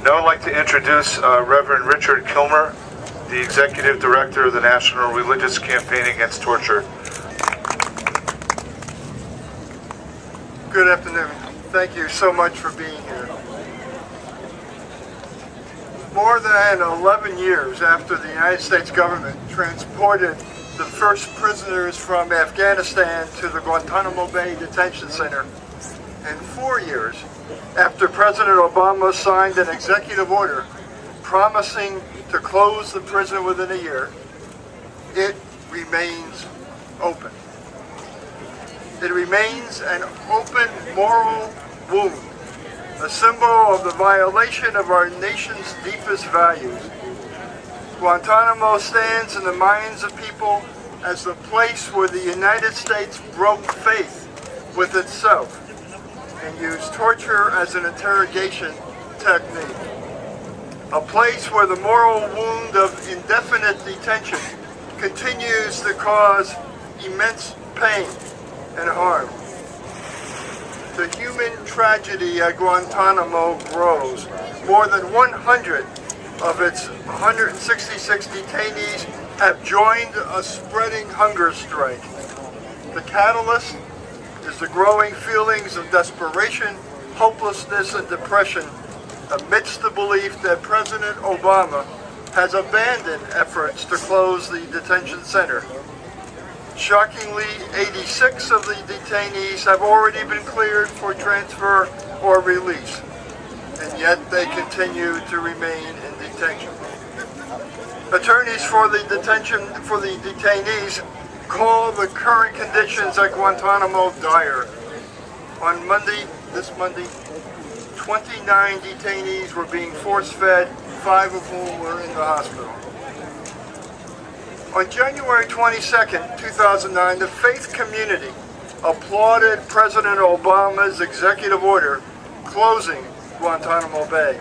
Now I'd like to introduce Reverend Richard Killmer, the Executive Director of the National Religious Campaign Against Torture. Good afternoon. Thank you so much for being here. More than 11 years after the United States government transported the first prisoners from Afghanistan to the Guantanamo Bay Detention Center, and 4 years after President Obama signed an executive order promising to close the prison within a year, it remains open. It remains an open moral wound, a symbol of the violation of our nation's deepest values. Guantanamo stands in the minds of people as the place where the United States broke faith with itself and used torture as an interrogation technique. A place where the moral wound of indefinite detention continues to cause immense pain and harm. The human tragedy at Guantanamo grows. More than 100 of its 166 detainees have joined a spreading hunger strike. The catalyst is the growing feelings of desperation, hopelessness, and depression amidst the belief that President Obama has abandoned efforts to close the detention center. Shockingly, 86 of the detainees have already been cleared for transfer or release, and yet they continue to remain in detention. Attorneys for the detainees call the current conditions at Guantanamo dire. On this Monday, 29 detainees were being force-fed, 5 of whom were in the hospital. On January 22nd, 2009, the faith community applauded President Obama's executive order closing Guantanamo Bay.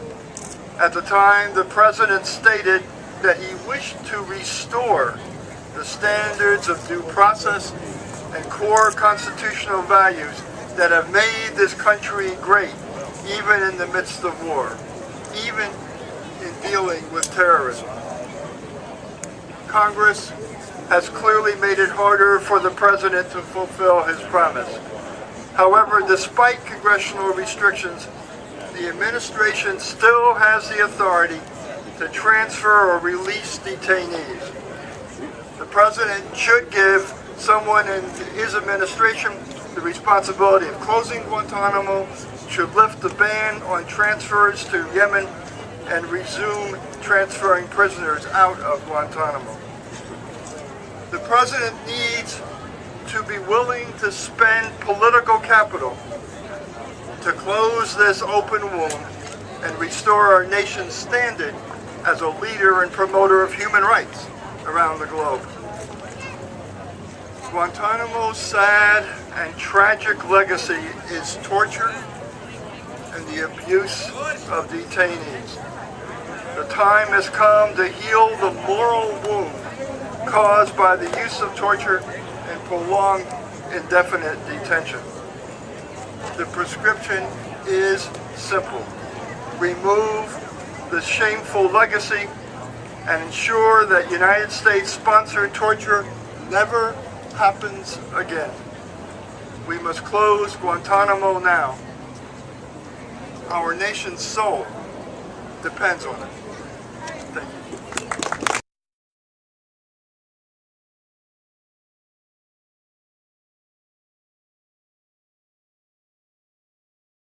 At the time, the president stated that he wished to restore the standards of due process and core constitutional values that have made this country great, even in the midst of war, even in dealing with terrorism. Congress has clearly made it harder for the president to fulfill his promise. However, despite congressional restrictions, the administration still has the authority to transfer or release detainees. The president should give someone in his administration the responsibility of closing Guantanamo, should lift the ban on transfers to Yemen, and resume transferring prisoners out of Guantanamo. The president needs to be willing to spend political capital to close this open wound and restore our nation's standing as a leader and promoter of human rights around the globe. Guantanamo's sad and tragic legacy is torture and the abuse of detainees. The time has come to heal the moral wound caused by the use of torture and prolonged indefinite detention. The prescription is simple. Remove the shameful legacy and ensure that United States-sponsored torture never happens again. We must close Guantanamo now. Our nation's soul depends on it.